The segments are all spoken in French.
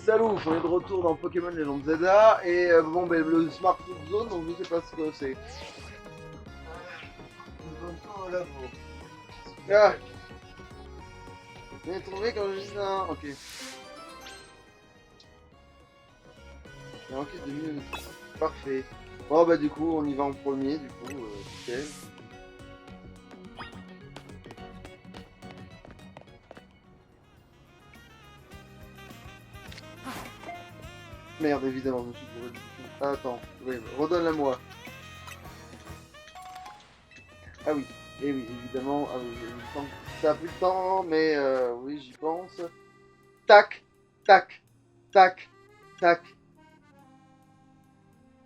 Salut, on est de retour dans Pokémon Legends Zelda et bon ben le Smart Food Zone, donc je sais pas ce que c'est. Ah, j'ai trouvé quand je dis ça. Ok. Ok, 2 minutes. Parfait. Bon bah du coup on y va en premier du coup, nickel. Merde évidemment, je me suis bourré du coup. Ah, attends, oui, redonne-la-moi. Ah oui, et oui, évidemment, ah oui, il me semble que ça a plus de temps, mais oui j'y pense. Tac, tac, tac, tac,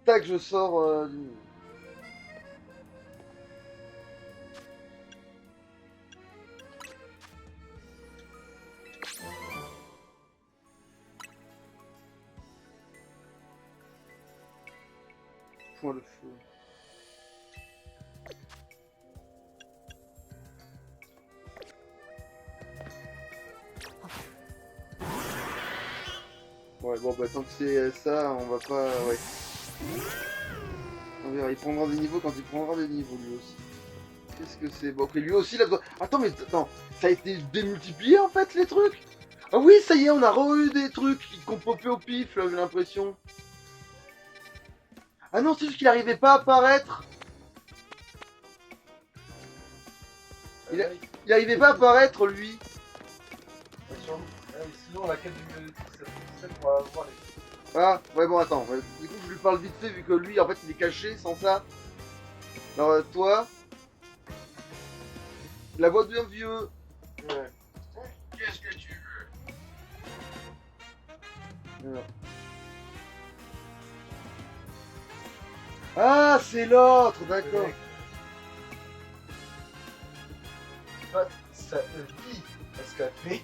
tac, je sors du... Point le feu. Ouais, bon bah tant que c'est ça, on va pas... Ouais. On verra, il prendra des niveaux quand il prendra des niveaux lui aussi. Qu'est-ce que c'est? Bon, ok, lui aussi là... Attends, mais attends, ça a été démultiplié en fait les trucs? Ah oui, ça y est, on a re-eu des trucs qui ont popé au pif, là, j'ai l'impression. Ah non, c'est juste qu'il arrivait pas à apparaître. Il arrivait pas à apparaître lui. Sinon, la quête du 17 pour avoir les... Ah, ouais, bon, attends. Ouais, du coup, je lui parle vite fait vu que lui, en fait, il est caché sans ça. Alors, toi, la voix d'un vieux. Ouais. Qu'est-ce que tu veux? Alors. Ah, c'est l'autre, d'accord. Ça te dit parce qu'elle fait.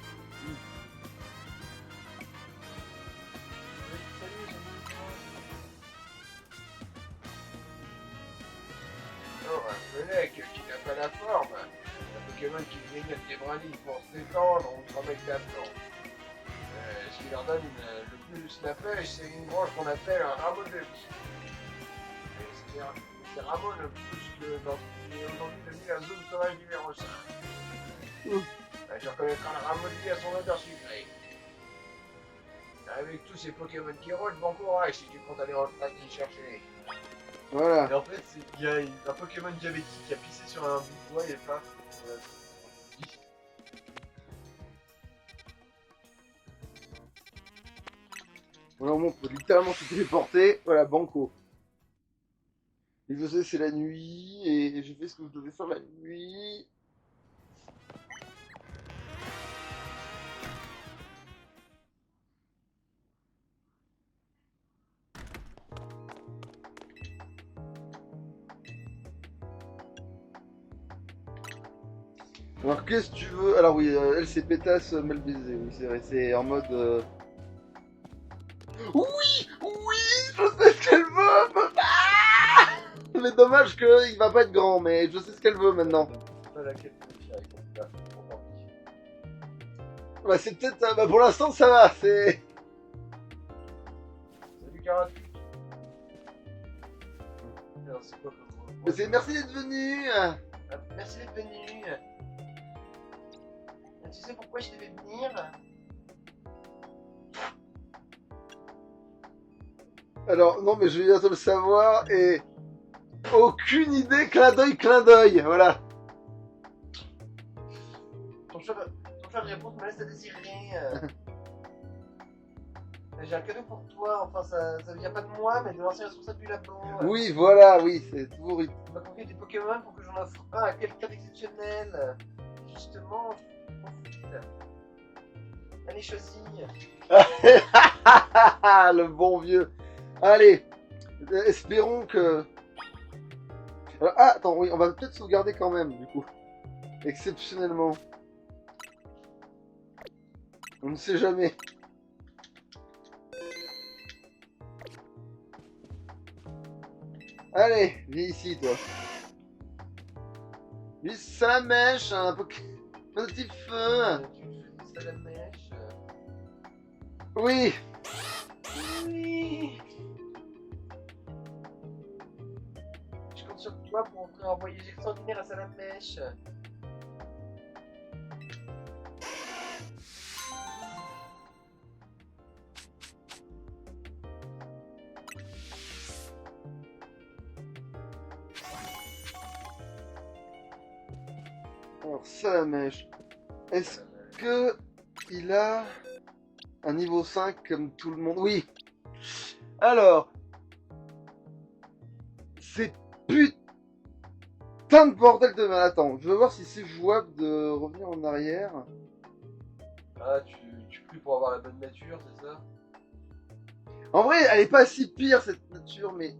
Oh, un mec qui n'a pas la forme. Un Pokémon qui grignote des brindilles pour se détendre, on se remet là-dedans. Ce qui leur donne le plus la pêche, c'est une branche qu'on appelle un Ramoneux. C'est Ramon le plus que dans aujourd'hui devenu la zone sauvage numéro 5. Tu reconnaîtras le Ramolli à son odeur sucrée. Avec tous ces Pokémon qui rôdent, bon courage si tu comptes aller en train de les chercher. Voilà. Et en fait, il y a un Pokémon diabétique qui a pissé sur un bout de bois et pas. Voilà, on peut littéralement se téléporter. Voilà, banco. Et je sais, c'est la nuit, et j'ai fait ce que je devais faire la nuit. Alors, qu'est-ce que tu veux? Alors, oui, elle, c'est pétasse mal baisée, oui, c'est vrai, c'est en mode. Oui! Oui! Je sais ce qu'elle veut! Ah, mais dommage qu'il va pas être grand, mais je sais ce qu'elle veut maintenant. C'est pas la quête de avec mon gars. Bah, c'est peut-être. Bah, pour l'instant, ça va, c'est. Salut Carotte. Alors, c'est quoi comme. Mais c'est merci d'être venu! Merci d'être venu. Tu sais pourquoi je t'ai fait venir? Alors, non, mais je vais bientôt le savoir, et. Aucune idée, clin d'œil, voilà. Ton choix de réponse me laisse à désirer. J'ai un cadeau pour toi, enfin ça vient pas de moi, mais de l'ancien responsable du labo. Oui, voilà, oui, c'est toujours. Il m'a confié des Pokémon pour que j'en offre un à quelqu'un d'exceptionnel. Justement, profite. Allez, choisis. Le bon vieux. Allez, espérons que. Alors, ah, attends, oui, on va peut-être sauvegarder quand même, du coup. Exceptionnellement. On ne sait jamais. Allez, viens ici, toi. Vis ça la mèche, un petit feu. Tu fais ça la mèche. Oui, Oh, voyage extraordinaire à Salamèche. Alors, Salamèche. Est-ce que il a un niveau 5 comme tout le monde? Oui. Alors, c'est putain de bordel de mal. Attends, je veux voir si c'est jouable de revenir en arrière. Ah, tu pries pour avoir la bonne nature, c'est ça? En vrai, elle est pas si pire cette nature, mais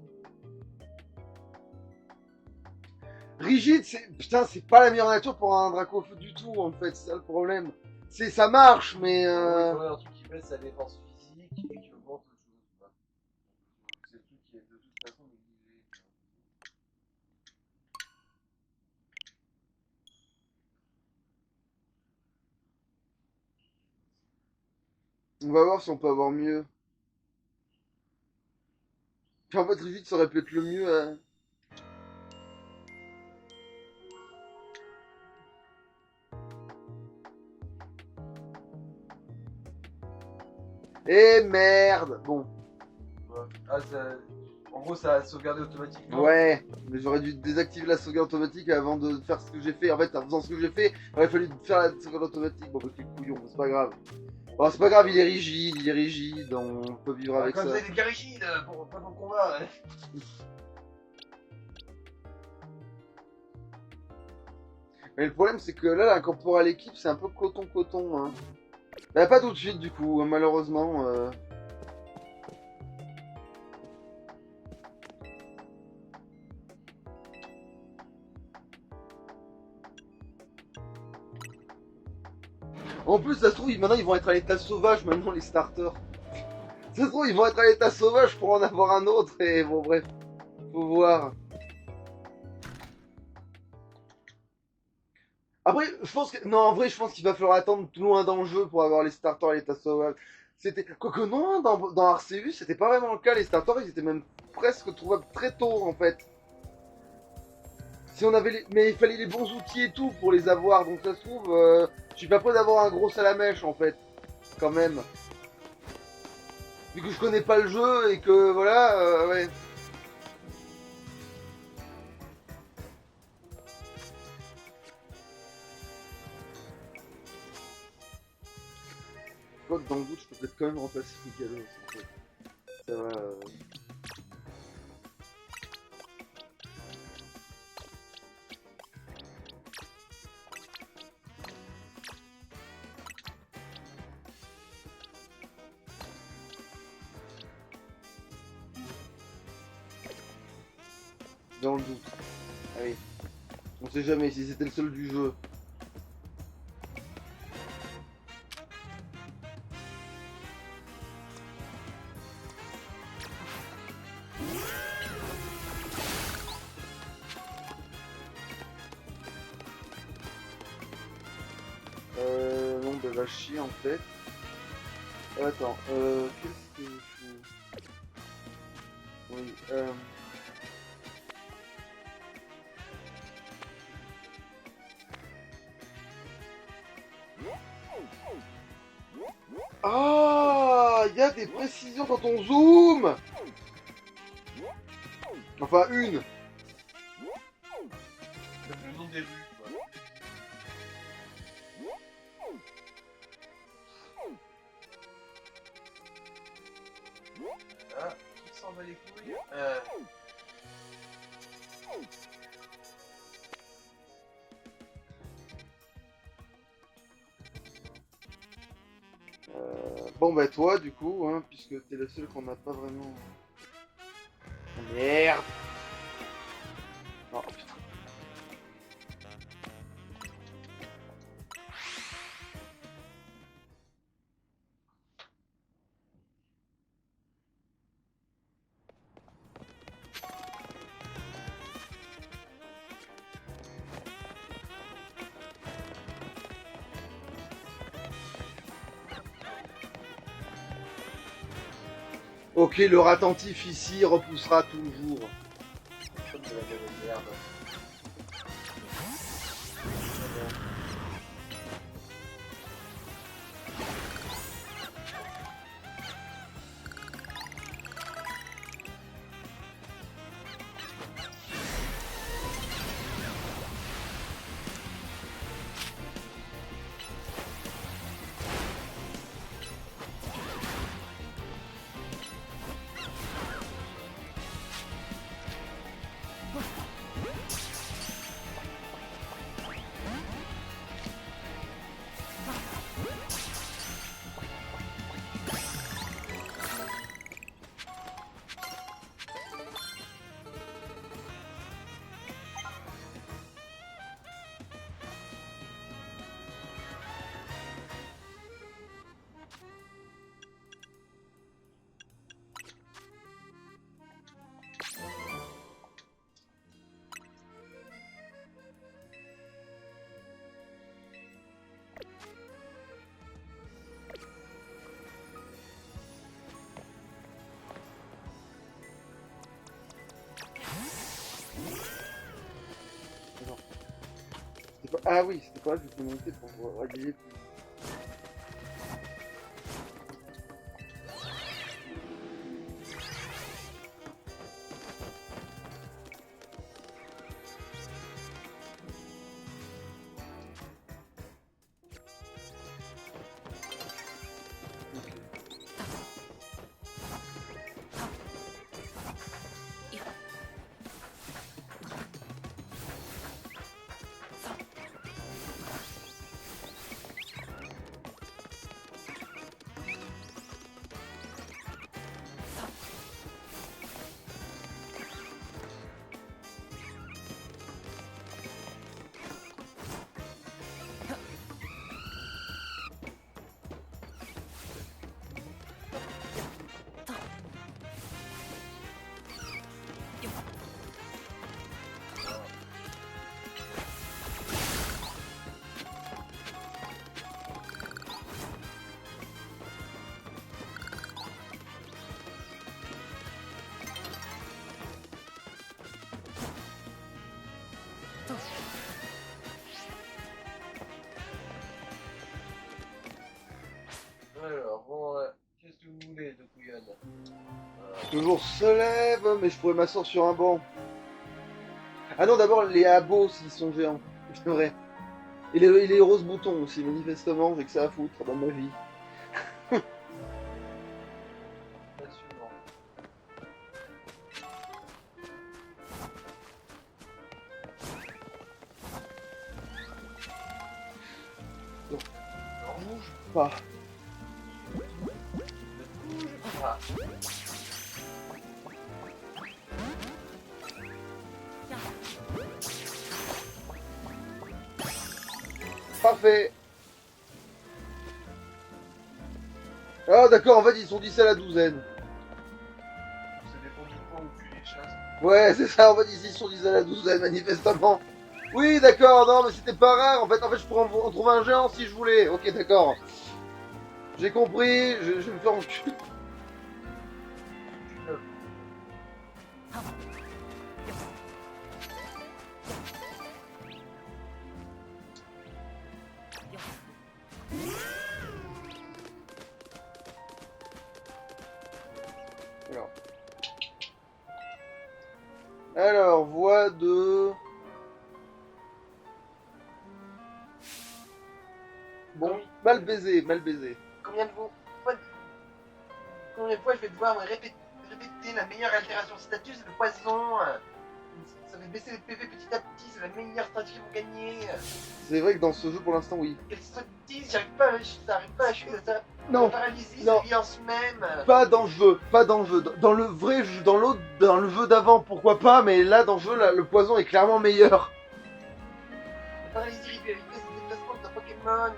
rigide, putain, c'est pas la meilleure nature pour un Dracofeu du tout en fait. C'est ça le problème. Ça marche, mais Il faudrait un truc qui baisse sa défense physique et qui augmente autre chose. Quoi. C'est le truc qui est de toute façon négligé. on va voir si on peut avoir mieux. Puis en fait, rigide, ça aurait pu être le mieux. Eh merde. Bon. Ouais. Ah, en gros, ça a sauvegardé automatiquement. Ouais, mais j'aurais dû désactiver la sauvegarde automatique avant de faire ce que j'ai fait. En fait, en faisant ce que j'ai fait, il aurait fallu faire la sauvegarde automatique. Bon, bah, quel couillon, c'est pas grave. Bon, c'est pas grave, il est rigide, on peut vivre avec comme ça. ça, il est bien rigide pas dans le combat. Ouais. Mais le problème, c'est que là, l'incorporer à l'équipe, c'est un peu coton-coton. Hein. Bah, pas tout de suite, du coup, hein, malheureusement. En plus, ça se trouve, maintenant, ils vont être à l'état sauvage, maintenant, les starters. Ça se trouve, ils vont être à l'état sauvage pour en avoir un autre, et bon, bref. Faut voir. Après, je pense que. Non, en vrai, je pense qu'il va falloir attendre tout loin dans le jeu pour avoir les starters à l'état sauvage. Quoique, non, dans Arceus, c'était pas vraiment le cas. Les starters, ils étaient même presque trouvables très tôt, en fait. Si on avait Mais il fallait les bons outils et tout pour les avoir, donc ça se trouve, je suis pas prêt d'avoir un gros salamèche en fait, quand même. Vu que je connais pas le jeu et que voilà, ouais. Quoi que dans le doute, je peux peut-être quand même remplacer Mikado, en fait. Ça va. Dans le doute. Allez. On sait jamais si c'était le seul du jeu. Non, bah va chier en fait. Attends, qu'est-ce que je fais? Oui, Ah, il y a des précisions quand on zoome. Enfin, une. Le nom des rues, quoi. Ah, qui s'en bat les couilles Bon bah toi du coup, hein, puisque t'es le seul qu'on n'a pas vraiment... Oh, merde. Oh putain. Ok, le attentif ici repoussera toujours. Comme de la gueule de merde. Ah oui, c'était pas là que je peux monter pour régler. Alors, bon, qu'est-ce que vous voulez de Couillonne? Toujours se lève, mais je pourrais m'asseoir sur un banc. Ah non, d'abord les abos s'ils sont géants. C'est vrai. Et les roses boutons aussi, manifestement, j'ai que ça à foutre dans ma vie. Absolument. Non, bouge pas. Ah, Parfait. Ah d'accord, en fait ils sont 10 à la douzaine. ça dépend du point où tu les chasses. Ouais, c'est ça, en fait ici ils sont 10 à la douzaine, manifestement. Oui, d'accord, non, mais c'était pas rare. En fait, je pourrais en trouver un géant si je voulais. Ok, d'accord. J'ai compris, je vais me faire enculer. Tu l'as. Alors, voix de... Bon, mal baisé, mal baisé. Combien de fois je vais devoir me répéter la meilleure altération de statut, c'est le poison. Ça fait baisser les PV petit à petit, c'est la meilleure stratégie pour gagner. C'est vrai que dans ce jeu, pour l'instant, oui. Quelle stratégie, j'arrive pas à chuter, ça Non, paralysie, non. c'est en même. Pas dans le jeu, pas dans le jeu. Dans le vrai jeu, dans l'autre, dans le jeu d'avant, pourquoi pas, mais là, dans le jeu, là, le poison est clairement meilleur. La paralysie réduit la vitesse de déplacement d'un Pokémon.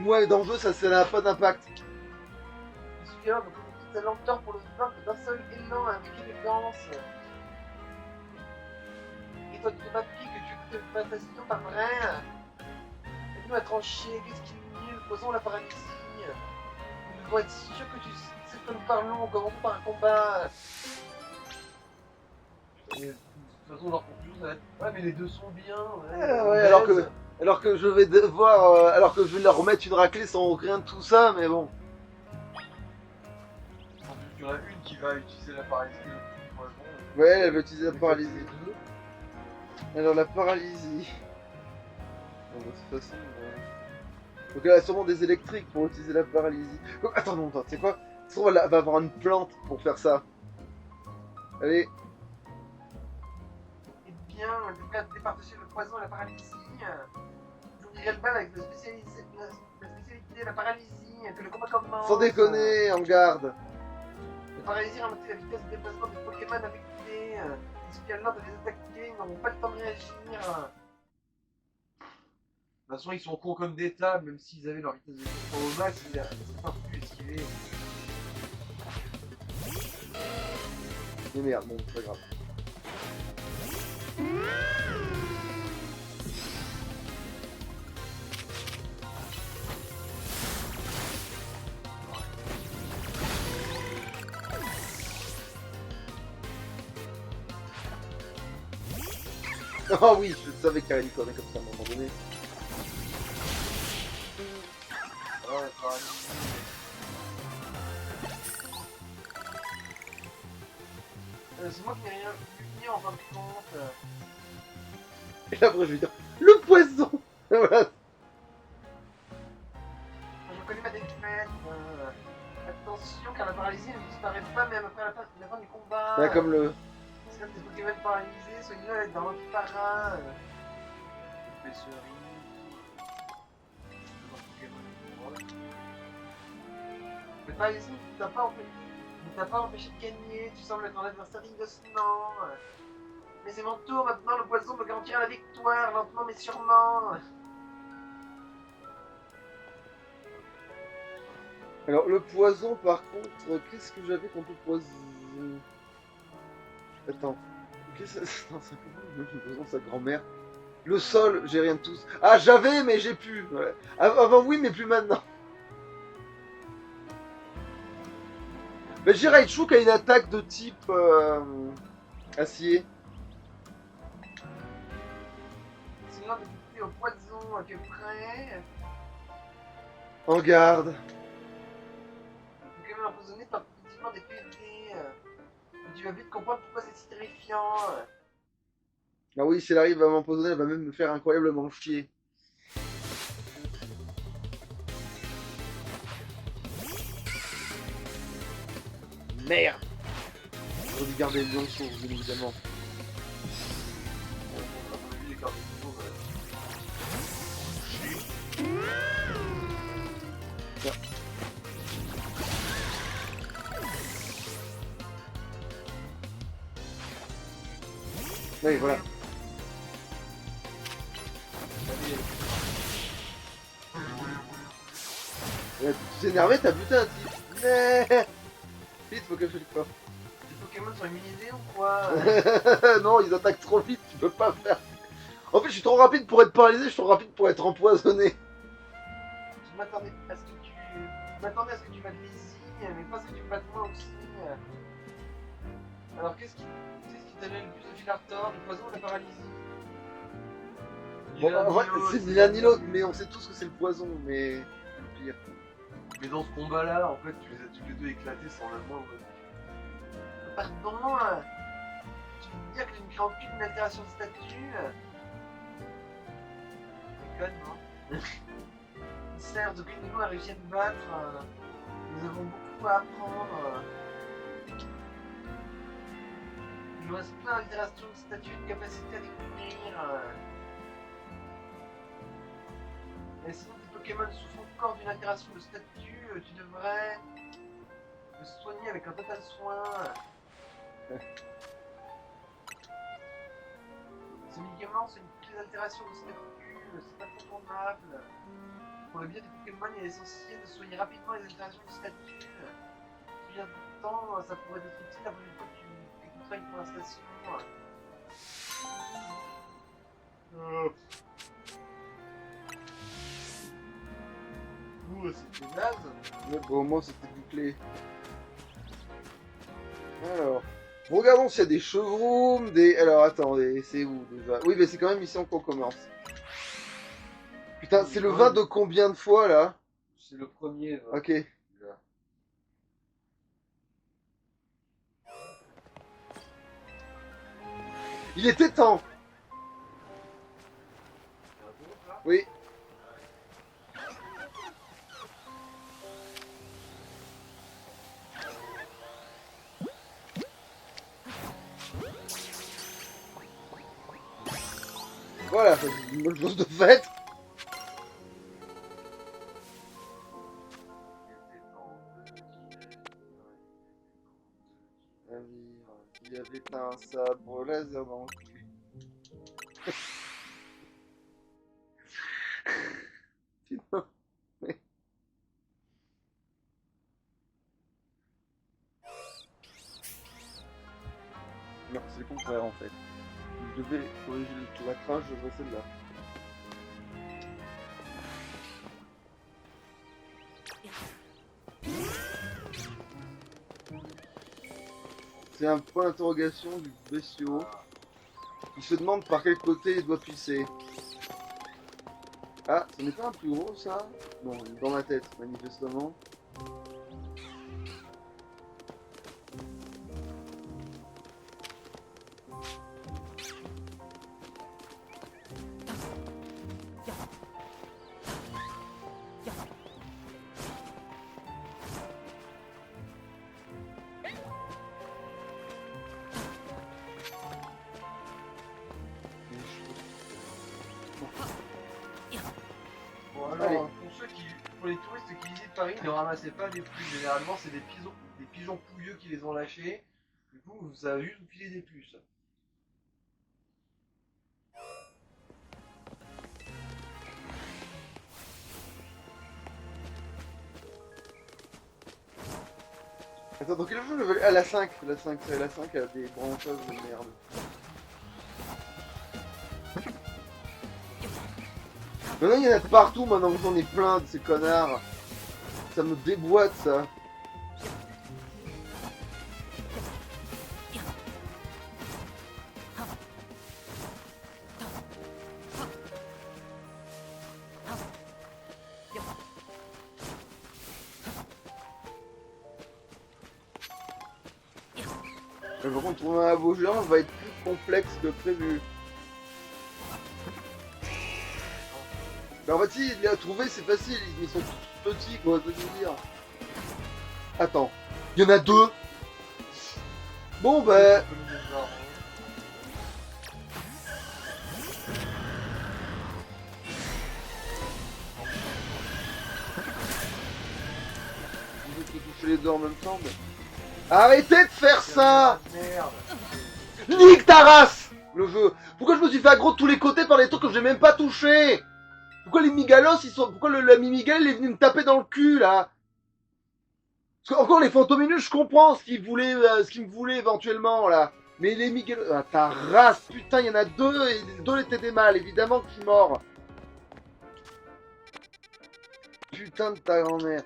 Ouais, dans le jeu, ça n'a pas d'impact. Il suffit alors de communiquer sa lenteur pour le vaincre d'un seul élan avec élégance. Et toi, tu te battre que tu te fasses assassiner par vrai. Aide-nous à trancher, qu'est-ce qui est mieux, le poison ou la paralysie? Nous devons être sûr que tu sais que nous parlons, commençons par un combat. Et de toute façon, leur conclusion, ça va être ouais, mais les deux sont bien. Ouais, alors que je vais devoir, alors que je vais leur remettre une raclée sans rien de tout ça, mais bon. Il y en a une qui va utiliser la paralysie, le poison. Ouais, elle va utiliser la paralysie. Alors la paralysie. Bon, de toute façon. Donc elle a sûrement des électriques pour utiliser la paralysie. Oh, attends, non, attends, tu sais quoi? Ça se trouve, elle va avoir une plante pour faire ça. Allez. Eh bien, le cas de départager le poison et la paralysie. J'ouvrirai le bal avec la spécialité de la paralysie, que le combat commence. Sans déconner, en garde. La paralysie ralentit la vitesse de déplacement des Pokémon avec l'idée. Il suffit alors de les attaquer, ils n'auront pas le temps de réagir. De toute façon, ils sont cons comme des tables, même s'ils avaient leur vitesse de déplacement au max, ils n'ont pas pu esquiver. Mais merde, bon, c'est pas grave. Oh oui, je savais qu'elle allait conner comme ça à un moment donné. Ouais, paralysie. C'est moi qui n'ai rien vu en fin de compte. Et après, je vais dire le poison. Voilà. Je connais ma défaite. Attention, car la paralysie ne disparaît pas même après la fin du combat. Ouais, comme le. C'est comme des Pokémon paralysés, soignez-le avec dans votre para. Pêcherie. Mais paralysie ne t'a pas empêché de gagner. Tu sembles être en adversaire innocent. Mais c'est mon tour maintenant, le poison me garantira la victoire, lentement mais sûrement. Alors, le poison, par contre, qu'est-ce que j'avais contre le poison? Attends. Qu'est-ce que c'est? Non, c'est un peu le poison, sa grand-mère. Le sol, j'ai rien de tous. Ah, j'avais, mais j'ai plus. Ouais. Avant, oui, mais plus maintenant. Mais j'ai Raichu qui a une attaque de type acier. Sinon, d'éviter au poison à peu près. En garde. Le Pokémon empoisonné par effectivement des PV. Mais tu vas vite comprendre pourquoi c'est si terrifiant. Ah oui, si elle arrive à m'empoisonner, elle va même me faire incroyablement chier. Merde. J'aurais dû garder le lionceau, bien évidemment. Oui, voilà. Ouais, tu t'es énervé, t'as buté un type. Mais... Vite, faut que je le fasse. Les Pokémon sont immunisés ou quoi? Non, ils attaquent trop vite, tu peux pas faire. En fait, je suis trop rapide pour être paralysé, je suis trop rapide pour être empoisonné. Je m'attendais à ce que tu... Je m'attendais à ce que tu battes Lizzie, mais pas ce que tu me battes moi aussi. Alors qu'est-ce qui donnait le plus de fil à retordre, le poison ou la paralysie? Bon, en vrai, c'est ni l'un ni l'autre, mais on sait tous que c'est le poison, mais le pire. Mais dans ce combat-là, en fait, tu les as tous les deux éclatés sans la moindre. Pardon, tu veux dire que je ne crée aucune altération de statut? Déconne, non? Certes, aucune de nous a réussi à nous battre. Nous avons beaucoup à apprendre. Il nous reste plein d'altérations de statut et de capacité à découvrir. Et sinon, tes Pokémon souffrent encore d'une altération de statut, tu devrais le soigner avec un total soin. Ce médicament, c'est une petite altération de statut, c'est incontournable. Pour le bien des Pokémon, il est essentiel de soigner rapidement les altérations de statut. Si bien de temps, ça pourrait être utile la prochaine fois que tu écouteras une conversation. C'était naze. Mais bon, au moins c'était bouclé. Alors, regardons s'il y a des chevrooms, des... Alors, attendez, c'est où déjà? Oui, mais c'est quand même ici qu'on commence. Putain, c'est le 20 de combien de fois, là? C'est le premier. Ok. Là. Il était temps. Oui. Voilà, c'est une bonne chose de fait. Il y avait un sabre laser dans le cul. Putain, mais... Non, c'est le contraire en fait. Je devais corriger la crache, je vois celle-là. C'est un point d'interrogation du bestiau. Il se demande par quel côté il doit pisser. Ah, ce n'est pas un plus gros ça? Non, dans ma tête, manifestement. Bon, Allez. alors, pour les touristes qui visitent Paris, ne ramassez pas des puces. Généralement, c'est des pigeons pouilleux qui les ont lâchés. Du coup, ça va juste vous filer des puces. Attends, dans quel jeu je veux... Ah, la 5, la 5, c'est la 5, elle a des branchages de merde. Maintenant, il y en a de partout, maintenant que j'en ai plein de ces connards. Ça me déboîte, ça. Mais par contre, trouver un abo géant va être plus complexe que prévu. Mais en fait, si, les trouver, c'est facile. Ils sont tous petits, quoi, ça veut dire. Attends, il y en a deux. Bon, bah... On peut toucher les deux en même temps, mais... Arrêtez de faire ça! Merde. Nique ta race! Le jeu. Pourquoi je me suis fait aggro de tous les côtés par des trucs que j'ai même pas touché? Pourquoi les migalos, ils sont... Pourquoi le mimigal, il est venu me taper dans le cul, là? Parce que, encore, les fantôminus, je comprends ce qu'ils voulaient, ce qu'ils me voulaient éventuellement, là. Mais les migalos... Ah, ta race, putain, il y en a deux, et les deux étaient des mâles, évidemment que je suis mort. Putain de ta grand-mère.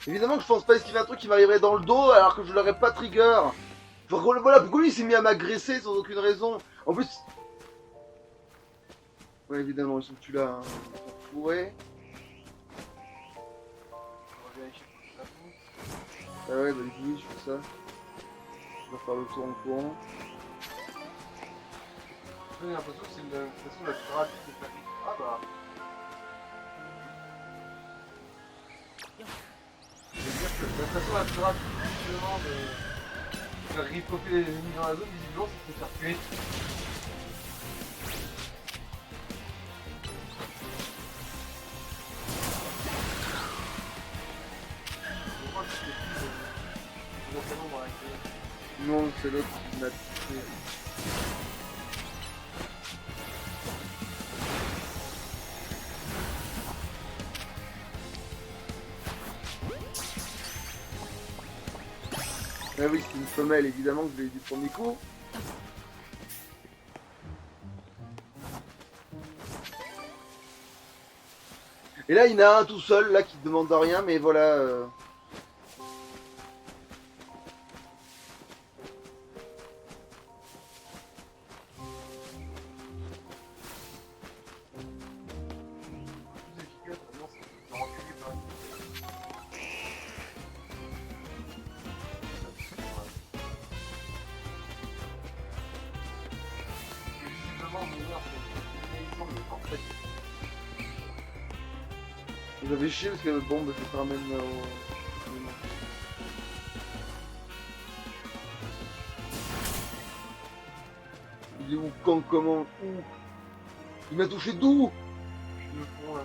Évidemment que je pense pas esquiver un truc qui m'arriverait dans le dos alors que je l'aurais pas trigger. Voilà, pourquoi lui il s'est mis à m'agresser sans aucune raison. En plus... Ouais, évidemment, ils sont plus là, hein. Ils sont fourrés. On va vérifier pour que ça pousse. Ah ouais, bah oui, je fais ça. Je vais faire le tour en courant. J'ai l'impression que c'est la façon la plus rapide de faire. Ah bah. Je veux dire que la façon la plus rapide justement de faire ripoper les ennemis dans la zone, visiblement, c'est de se faire tuer. Je crois que c'est plus canon dans la clé. Non, c'est l'autre qui m'a touché. Ah oui, c'est une femelle, évidemment que je l'ai eu du premier coup. Et là, il y en a un tout seul, là, qui demande rien, mais voilà... Plus efficace, maintenant, c'est de reculer par une. Visiblement, mon heure, c'est une semble parfaite. J'avais chié parce que bon, bah, ça te ramène au... Il est où, quand, comment, où? Il m'a touché d'où? Le fond, là.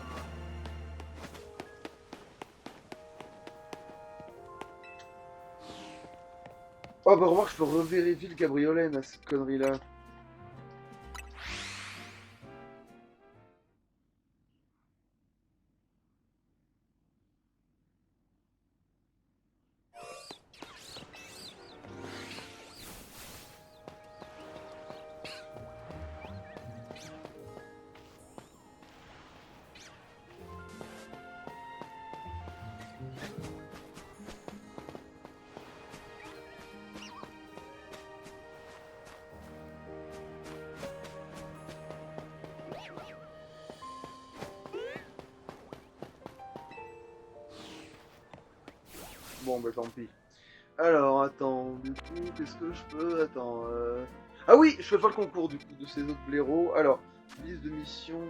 Oh bah remarque, je peux revérifier le cabriolet, là, cette connerie-là. Bon, bah tant pis. Alors, attends, du coup, qu'est-ce que je peux... Attends, Ah oui, je fais pas le concours, du coup, de ces autres blaireaux. Alors, liste de missions...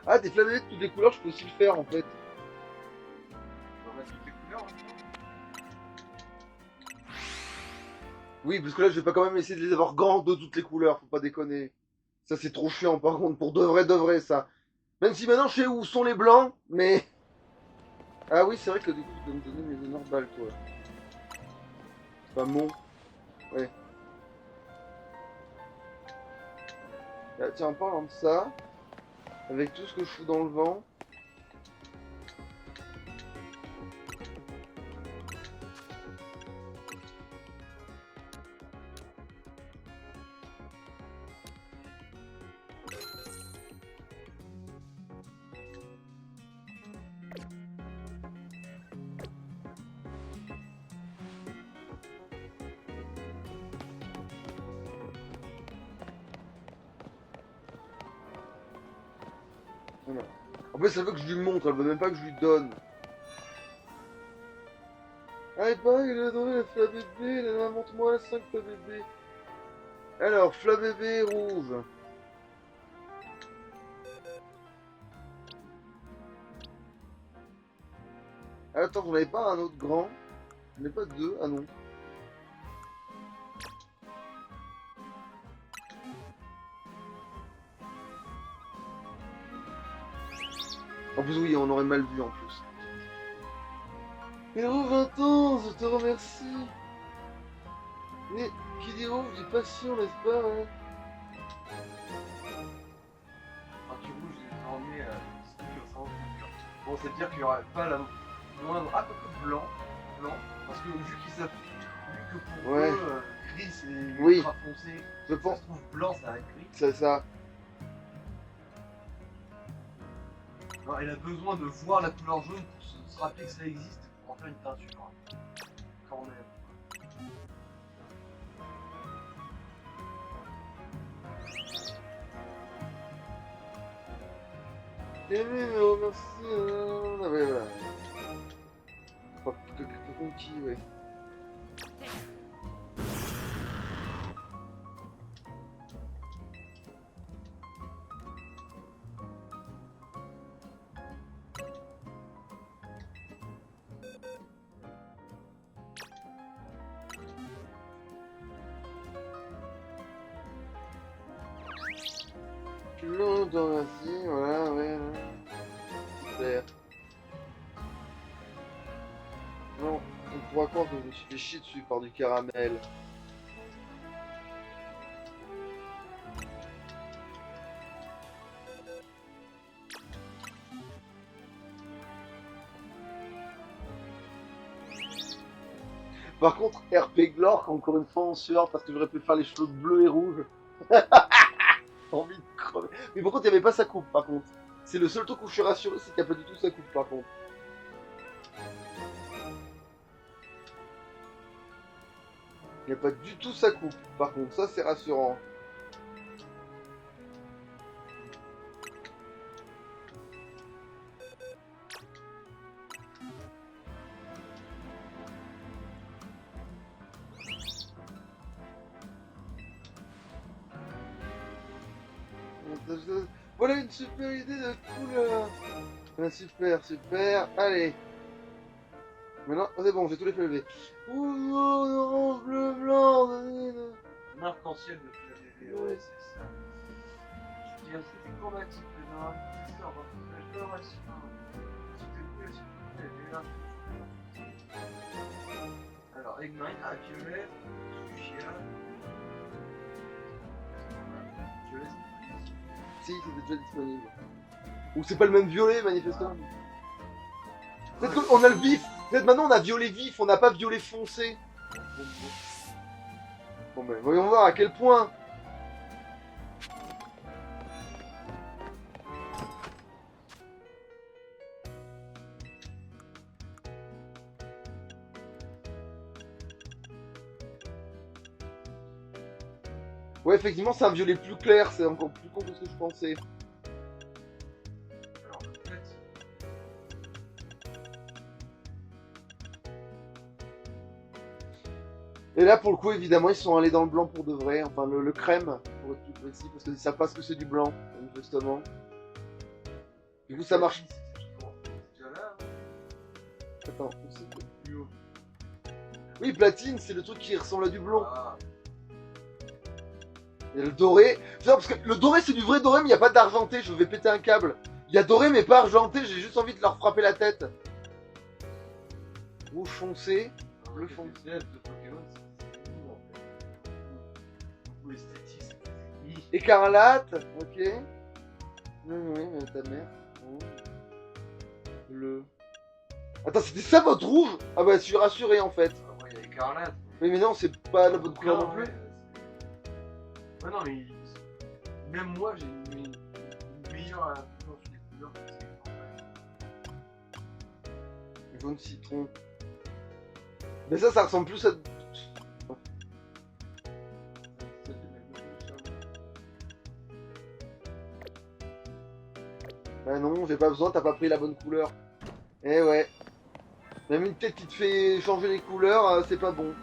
Ah, des flammes de toutes les couleurs, je peux aussi le faire, en fait. On va mettre toutes les couleurs maintenant. Oui, parce que là, je vais pas quand même essayer de les avoir grands de toutes les couleurs, faut pas déconner. Ça, c'est trop chiant, par contre, pour de vrai, ça. Même si maintenant, je sais où sont les blancs, mais... Ah oui, c'est vrai que du coup, tu peux me donner mes énormes balles, toi. C'est pas mon... Ouais. Ah, tiens, en parlant de ça, avec tout ce que je fous dans le vent... Voilà. En plus, elle veut que je lui montre, elle veut même pas que je lui donne. Ah, il paraît qu'il a donné la flamme bébé, là, montre-moi la 5 flamme bébé. Alors, flamme bébé rouge. Ah, attends, j'en avais pas un autre grand. J'en ai pas deux, ah non. En plus, oui, on aurait mal vu en plus. Héros 20 ans, je te remercie. Mais qui dit rouge dit passion, n'est-ce pas, hein? Partie rouge, désormais, style au centre. Bon, c'est dire qu'il n'y aura pas la moindre. Ah, peu blanc. Blanc. Parce que vu qu'ils savent. Vu que pour Ouais. eux, gris c'est Oui. ultra foncé. Je Ça pense, se trouve blanc, ça va être gris. c'est ça. Non, il a besoin de voir la couleur jaune pour se rappeler que ça existe pour en faire une peinture. Quand même. Eh oui, mais remercie. Ah, ouais, voilà. Oh, que conquis, ouais. L'eau ainsi, voilà, ouais. Super. Non, on pourra croire que je me suis fait chier dessus par du caramel. Par contre, RP Glork, encore une fois en sueur, parce que j'aurais pu faire les cheveux bleus et rouges. Envie de crever. Mais par contre, il n'y avait pas sa coupe, par contre. C'est le seul truc où je suis rassuré, c'est qu'il n'y a pas du tout sa coupe, par contre. Il n'y a pas du tout sa coupe, par contre. Ça, c'est rassurant. Voilà une super idée de couleur. Ah, super, super. Allez. Maintenant, c'est bon, j'ai tous les PV. Ouh, orange, bleu, blanc. Un arc-en-ciel de flamme ouais, c'est ça. Je dirais que c'était chromatique, mais dans c'est ça, on va faire le chromatique. C'était cool, c'était là. Alors, Ignite, violet, Fuchsia. Violet, Si, c'était déjà disponible. Ou c'est pas le même violet, manifestement. Peut-être qu'on a le vif. Peut-être maintenant on a violet vif, on n'a pas violet foncé. Bon ben, voyons voir à quel point. Ouais, effectivement, c'est un violet plus clair, c'est encore plus con que ce que je pensais. Alors peut-être. Et là, pour le coup, évidemment, ils sont allés dans le blanc pour de vrai. Enfin, le crème, pour être plus précis, parce qu'ils savent pas ce que c'est du blanc, justement. Du coup, ça marche. C'est déjà là. Attends, c'est plus haut. Oui, platine, c'est le truc qui ressemble à du blond. Ah, Et le doré. C'est parce que le doré, c'est du vrai doré, mais il n'y a pas d'argenté. Je vais péter un câble. Il y a doré, mais pas argenté. J'ai juste envie de leur frapper la tête. Rouge foncé. Le fond. de Pokémon, c'est nous en fait. Beaucoup esthétisme. Écarlate. Ok. Oui, ta mère. Oh. Le. Attends, c'était ça votre rouge? Ah bah, je suis rassuré en fait. Après, il y a Écarlate. Mais non, c'est pas la bonne couleur non plus. Ouais, non, mais même moi, j'ai une meilleure influence sur les couleurs que c'est. Jaune citron. Mais ça ressemble plus à. Ça fait de la gueule, Bah non, j'ai pas besoin, t'as pas pris la bonne couleur. Eh ouais. Même une tête qui te fait changer les couleurs, c'est pas bon.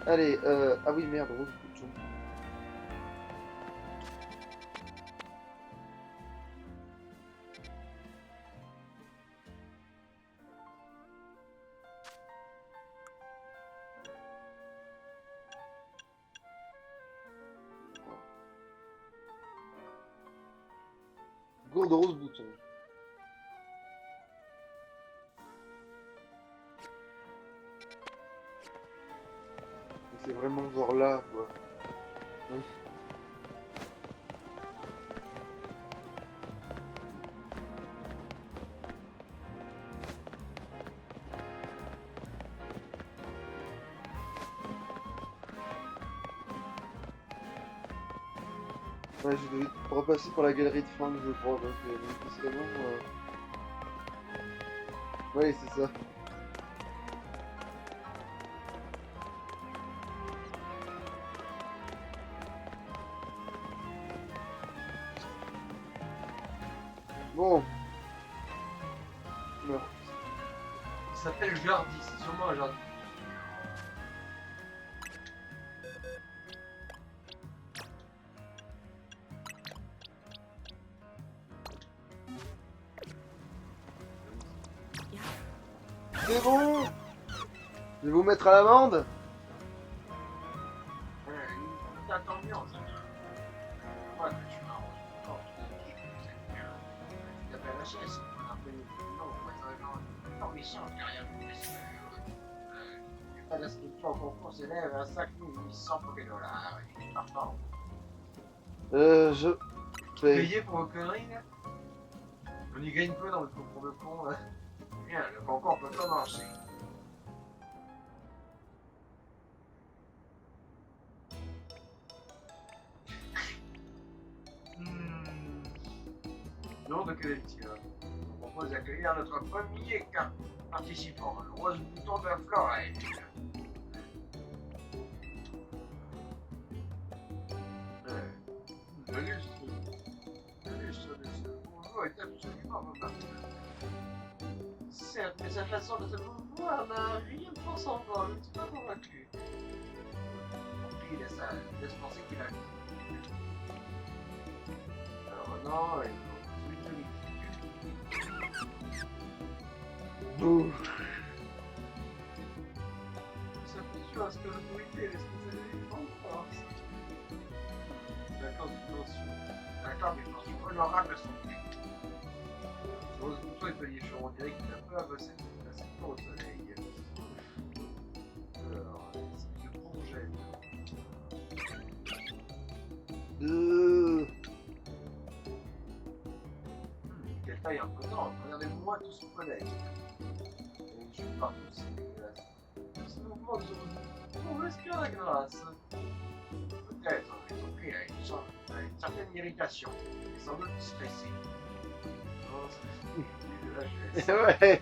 Allez, ah oui, merde, rose bouton. Gourde rose bouton. C'est vraiment genre là, quoi. Oui. Ouais, je devais repasser par la galerie de Franck, je crois, donc c'est vraiment... Ouais, c'est ça. Bon. Non. Il s'appelle Jardy, c'est sûrement un Jardy. C'est bon. Je vais vous mettre à l'amende. Ouais, il t'attend bien, ça. Je crois que tu m'as rendu compte. Tu t'appelles la chaise. On a appelé non, on va être genre. Non, mais si, on fait rien de plus. Pas d'inscription au concours s'élève à 5800 $. Il est partant. Je paye. Payé pour vos conneries, là? On y gagne peu dans le concours de con, là. Bien, le concours peut commencer. Nom de collectif. On propose d'accueillir notre premier participant, le rose bouton de la Florette. Le lustre de ce bourgeois est absolument remarquable. Certes, mais sa façon de se mouvoir n'a rien de transcendant, je ne suis pas convaincu. Laisse penser qu'il a. Alors non, il Bouh. ça fait sûr à ce que l'autorité est responsabilité en France. D'accord, des pensions honorables sont prises. Rose Bouton est payé on dirait qu'il a peu avancé de la secteur au soleil. Alors, c'est du projet. Quelle taille imposante, regardez-moi tout ce collègue. Et je suis partout, c'est dégueulasse. Ce mouvement de on respire la grâce. Peut-être, ils ont pris une certaine irritation, et sans doute stressé. Non, c'est là, je vais Ouais.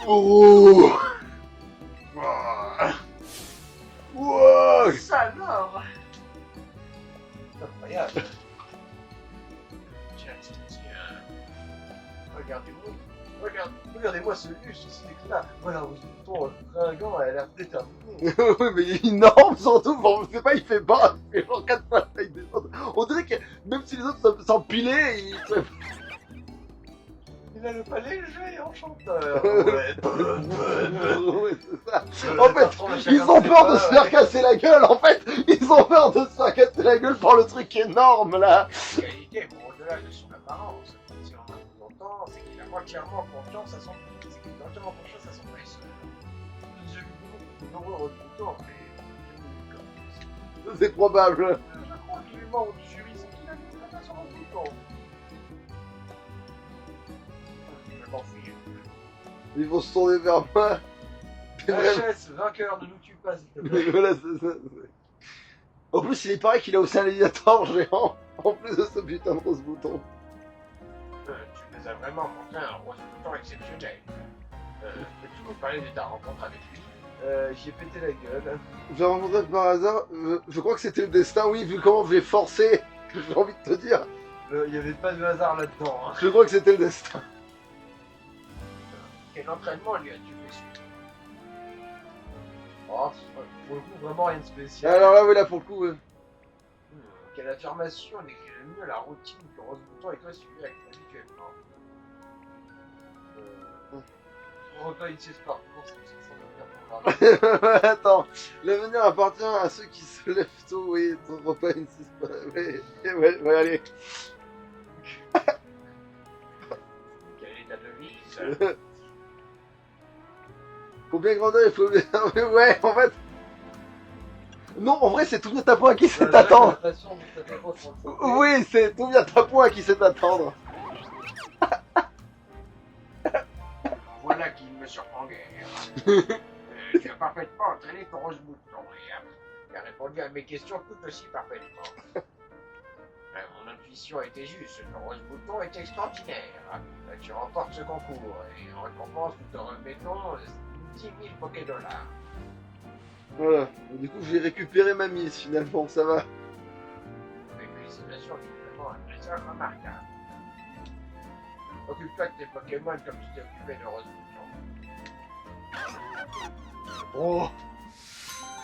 Oh. Wow. non, elle a l'air déterminée. Oui, mais il est énorme surtout, bon, je sais pas, il fait bas, il fait genre 4 fois la taille des autres. On dirait que même si les autres s'empilaient, il... Il a le pas léger enchanteur. Ouais. Ouais, c'est ça. En fait, ils ont peur de se faire casser la gueule, en fait, ils ont peur de se faire casser la gueule par le truc énorme, là. La qualité, bon, au-delà de son apparence, si on a tout entend, c'est qu'il a entièrement confiance à son c'est qu'il a entièrement confiance à son maître. J'ai vu beaucoup de nombreux recrutants, mais C'est probable. je crois qu'il est mort du jury, c'est qu'il a mis très bien son recrutant. Je m'en fous. Ils vont se tourner vers moi. HS, vainqueur, ne nous tue pas, s'il te plaît. Voilà, c'est ça. En plus, il paraît qu'il a aussi un alligator géant, en plus de ce putain de rose bouton. Tu nous as vraiment montré un rose bouton exceptionnel. Peux-tu nous parler de ta rencontre avec lui? J'y ai pété la gueule. J'ai rencontré par hasard, je crois que c'était le destin, oui, vu comment j'ai forcé, j'ai envie de te dire. Il n'y avait pas de hasard là-dedans. Hein. Je crois que c'était le destin. Quel entraînement lui as-tu fait suivre? Oh, pour le coup, vraiment rien de spécial. Alors là, oui, là, pour le coup, Quelle affirmation décrit le mieux la routine que Rose Bouton et toi suivez habituellement? Repas ici ce parcours, c'est que ça semble bien programmé. Attends, l'avenir appartient à ceux qui se lèvent tôt, oui, ton repas insiste pas. Ouais, allez. Quelle est ta devise? Faut bien grandir, il faut bien... Ouais, en fait... Non, en vrai, c'est tout bien ta poing à qui sait t'attendre. Oui, c'est tout bien ta poing à qui sait t'attendre. Voilà qui ne me surprend guère. Tu as parfaitement entraîné ton Rose Bouton et a répondu à mes questions tout aussi parfaitement. Mon intuition a été juste, ton Rose Bouton est extraordinaire. Tu remportes ce concours et en récompense nous te remettons 10 000 Poké-Dollars. Voilà, du coup j'ai récupéré ma mise finalement, ça va. Et puis c'est bien sûr vraiment un trésor remarquable. Occupe-toi de tes Pokémon comme tu t'es occupé de Rose Bouton. Oh.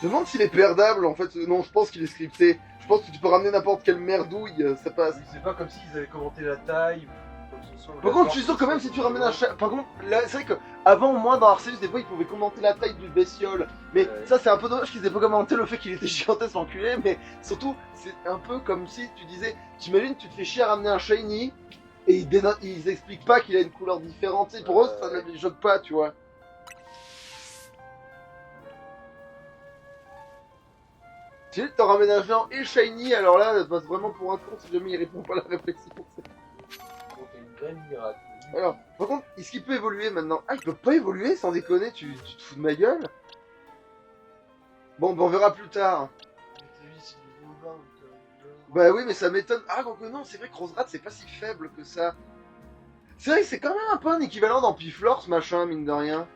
Je me demande s'il est perdable en fait, non je pense qu'il est scripté. Je pense que tu peux ramener n'importe quelle merdouille, ça passe. C'est pas comme s'ils avaient commenté la taille ou quoi que ce soit. Par contre je suis sûr que même si tu ramènes un chat... Par contre, là c'est vrai que avant moi dans Arceus des fois ils pouvaient commenter la taille du bestiole. Mais Ouais. ça c'est un peu dommage qu'ils aient pas commenté le fait qu'il était gigantesque l'enculé. Mais surtout c'est un peu comme si tu disais, t'imagines tu te fais chier à ramener un shiny et ils expliquent pas qu'il a une couleur différente. Tu sais, pour eux ça ne les choque pas tu vois. Tu sais, t'en ramènes un géant et shiny, alors là, ça passe vraiment pour un con si jamais il répond pas à la réflexion. C'est une vraie miracle. Alors, par contre, est-ce qu'il peut évoluer maintenant? Ah, il peut pas évoluer, sans déconner, tu te fous de ma gueule? Bon, ben on verra plus tard. Bah oui, mais ça m'étonne. Ah, quoique non, c'est vrai que Roserat, c'est pas si faible que ça. C'est vrai que c'est quand même un peu un équivalent dans Piflor, ce machin, mine de rien.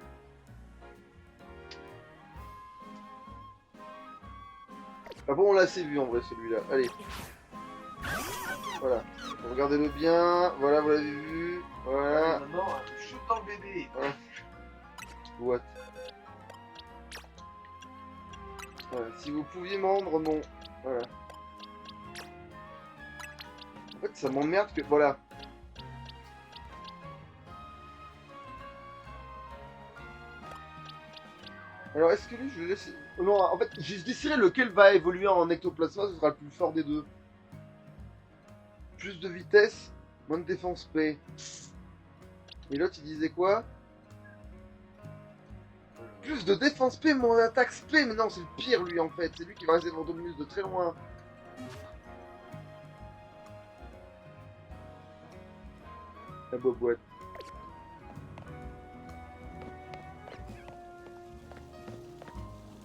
Ah bon, on l'a assez vu en vrai, celui-là. Allez. Voilà. Regardez-le bien. Voilà, vous l'avez vu. Voilà. Maintenant, shoot dans le bébé. What? Voilà. Si vous pouviez me rendre mon... Voilà. En fait, ça m'emmerde que... Voilà. Alors, est-ce que lui, je vais laisser... Non, en fait, je déciderai lequel va évoluer en ectoplasma, ce sera le plus fort des deux. Plus de vitesse, moins de défense P. Et l'autre, il disait quoi? Plus de défense P, moins d'attaque P. Mais non, c'est le pire, lui, en fait. C'est lui qui va rester devant Dominus de très loin. La boîte.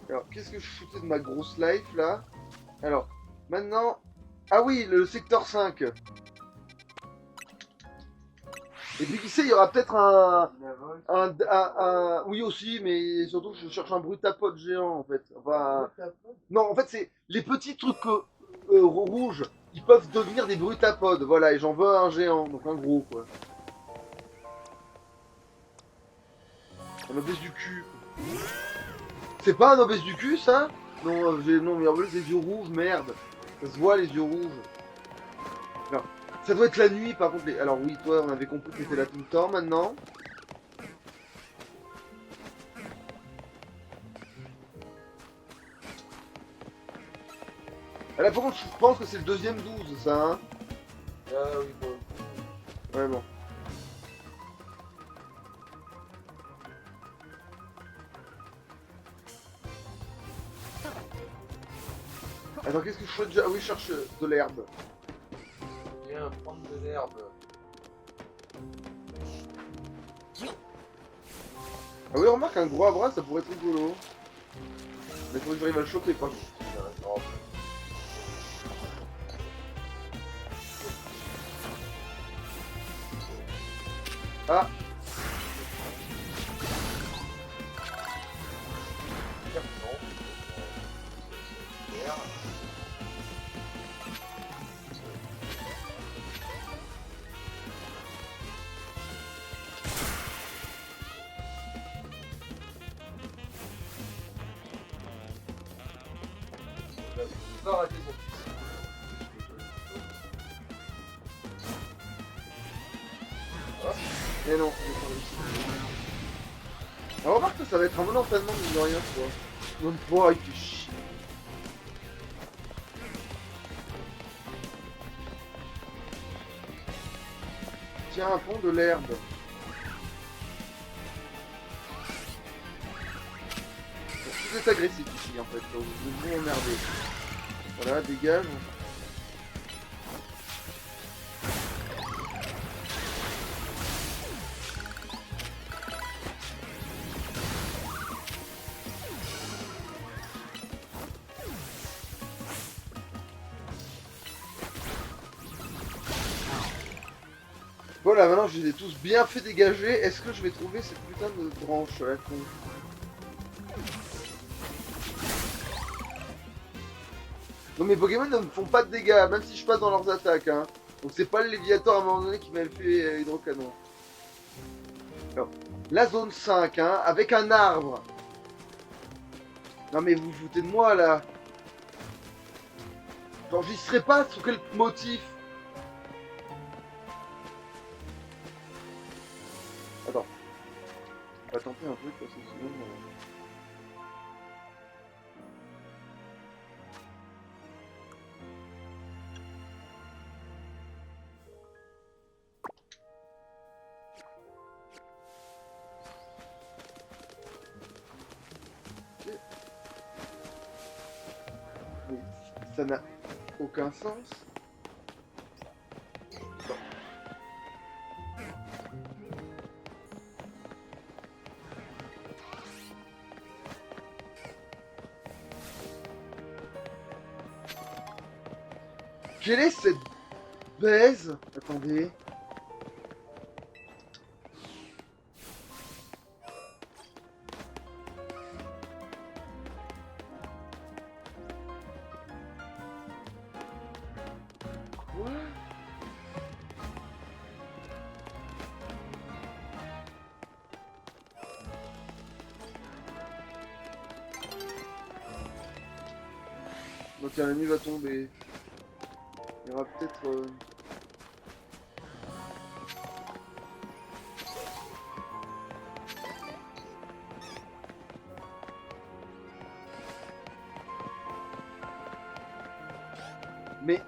Alors, qu'est-ce que je foutais de ma grosse life, là? Alors, maintenant... Ah oui, le secteur 5. Et puis, qui sait, il y aura peut-être un... Oui, aussi, mais surtout, je cherche un brutapode géant, en fait. Enfin... Non, en fait, c'est... Les petits trucs rouges, ils peuvent devenir des brutapodes, voilà, et j'en veux un géant, donc un gros, quoi. Ça me baisse du cul. C'est pas un obèse du cul, ça? Non, non, mais en plus, les yeux rouges, merde. Ça se voit, les yeux rouges. Alors, ça doit être la nuit, par contre. Alors oui, toi, on avait compris que t'étais là tout le temps, maintenant. Ah, là, par contre, je pense que c'est le deuxième 12, ça, hein? Ah oui, bon. Ouais, bon. Attends, qu'est-ce que je fais déjà? Ah oui, je cherche de l'herbe. Viens prendre de l'herbe. Ah oui, remarque, un gros à bras, ça pourrait être rigolo. Mais faut que j'arrive à le choper, par contre. Ah, Pas arrêter son fils. mais non, j'ai pas réussi. Alors remarque que ça va être un bon entraînement, mine de rien, tu vois. Même pas, il fait chier. Tiens, un pont de l'herbe. Tout est agressif ici, en fait. Donc, vous vous emmerdez. Voilà, dégage. Voilà, maintenant je les ai tous bien fait dégager. Est-ce que je vais trouver cette putain de branche à la con? Non, mes Pokémon ne me font pas de dégâts, même si je passe dans leurs attaques, hein. Donc c'est pas le Léviator à un moment donné qui m'a fait hydrocanon. Alors, la zone 5, hein, avec un arbre. Non mais vous vous foutez de moi là. Genre j'y serais pas, sous quel motif? Attends. On va tenter un truc parce que sinon... Mais ça n'a aucun sens. Attends. Quelle est cette baise? Attendez. Quoi? Donc la nuit va tomber. Il y aura peut-être... Mais...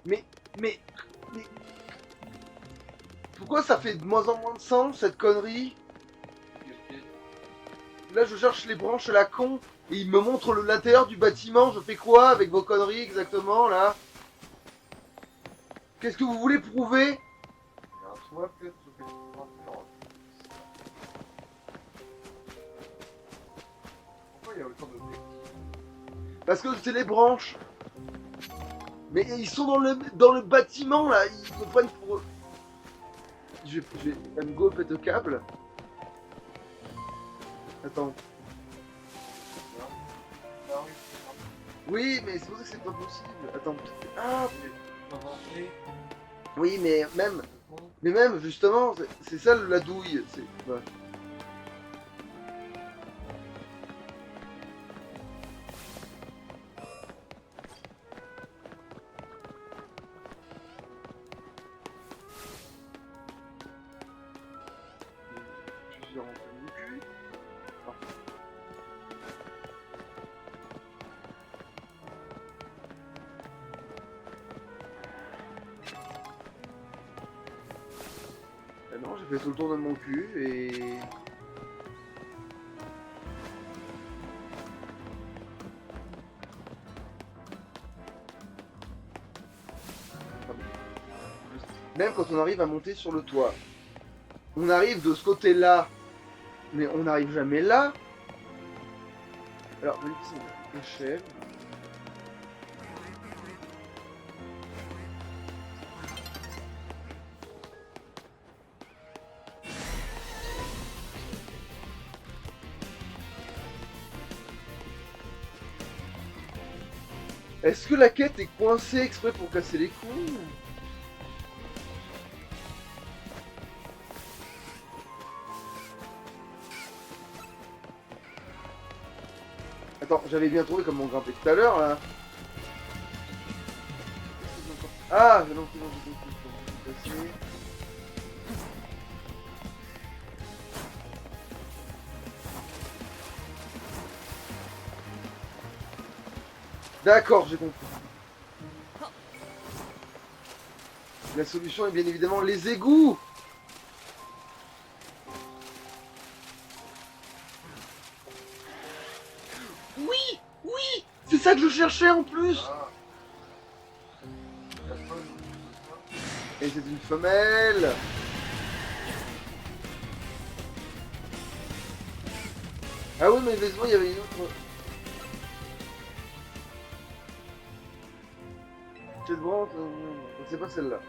Mais... Pourquoi ça fait de moins en moins de sens, cette connerie? Là, je cherche les branches à la con, et il me montre l'intérieur du bâtiment. Je fais quoi avec vos conneries, exactement, là? Qu'est-ce que vous voulez prouver? Il y a un toit peut-être sur lequel tu pourras te faire. Pourquoi il y a autant d'objectifs? Parce que c'est les branches. Mais ils sont dans le bâtiment, là. Ils me prennent pour eux. Je vais go pète le câble. Attends. Ah oui, Oui, mais c'est pour ça que c'est pas possible. Attends. Ah, c'est avancé. oui, mais même, justement, c'est ça la douille. Ouais. Non, j'ai fait tout le tour de mon cul et... Même quand on arrive à monter sur le toit, on arrive de ce côté-là, mais on n'arrive jamais là. Alors, échelle. Est-ce que la quête est coincée exprès pour casser les couilles? Attends, j'avais bien trouvé comment grimper tout à l'heure là. Ah, non, c'est bon, j'ai compris comment passer. D'accord, j'ai compris. La solution est bien évidemment les égouts. Oui, oui, c'est ça que je cherchais en plus. Ah. Et c'est une femelle. Ah oui, mais effectivement, il y avait une autre. Cette branche, c'est pas celle-là.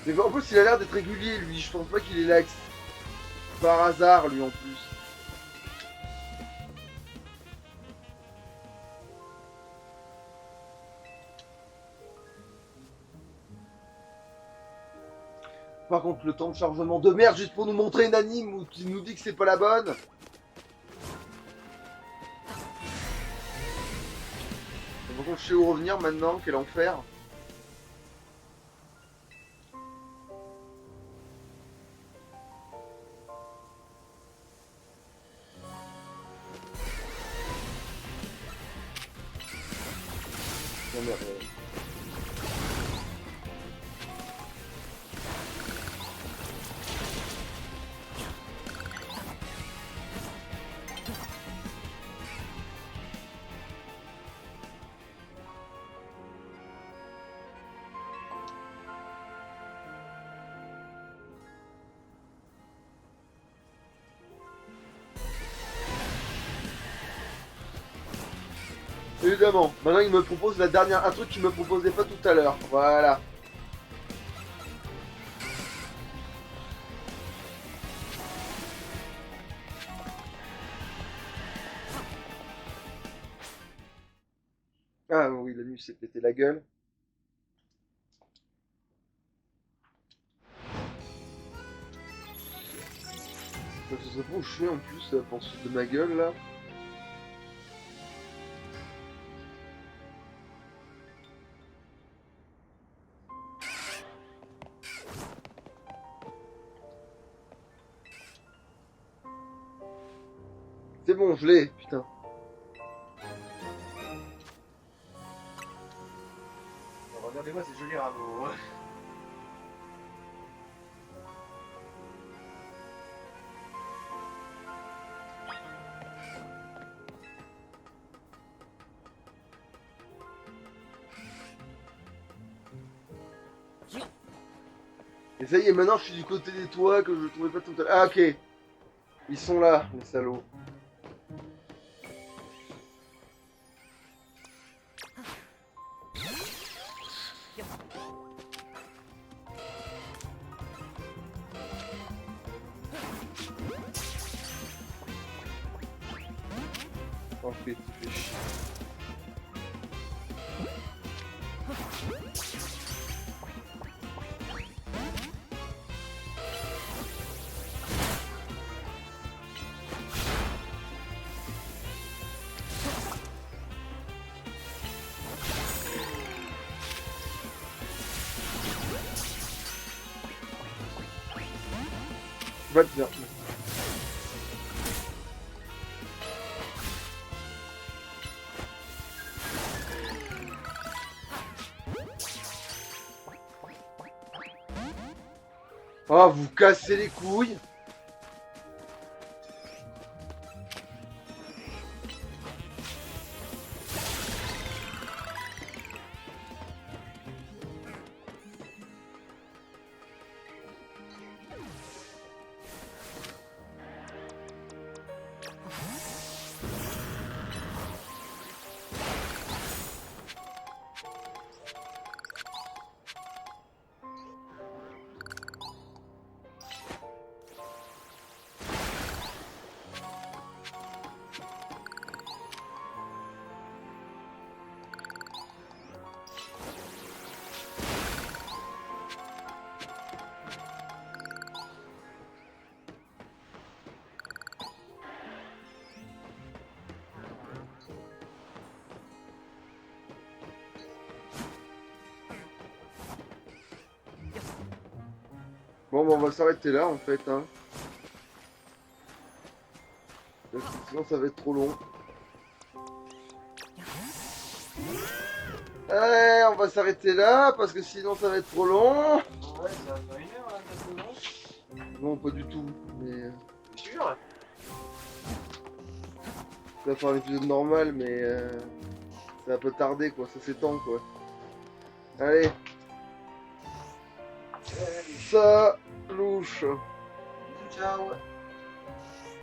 Mais en plus, il a l'air d'être régulier, lui. Je pense pas qu'il est là par hasard, lui, en plus. Par contre, le temps de chargement de merde, juste pour nous montrer une anime ou qui nous dit que c'est pas la bonne. Par contre, je sais où revenir maintenant, quel enfer. Oh merde. Évidemment. Maintenant, il me propose un truc qu'il me proposait pas tout à l'heure. Voilà. Ah oui, la nuit s'est pété la gueule. Ça serait pas où je suis en plus pour se foutre de ma gueule là. C'est bon, je l'ai, putain. Regardez-moi ces jolis rameaux. Et ça y est, maintenant je suis du côté des toits que je trouvais pas tout à l'heure. Ah ok. Ils sont là, les salauds. Oh, tu fais chier. pas le faire. Oh, vous cassez les couilles. Bon, bah, on va s'arrêter là en fait. Hein. Parce que sinon ça va être trop long. Allez, on va s'arrêter là parce que sinon ça va être trop long. Ouais, ça va faire 1 heure là, maintenant. Non, pas du tout. Mais T'es sûr? ça va faire l'épisode normal, mais ça va un peu tarder quoi. Ça s'étend quoi. Allez, ça louche. Ciao.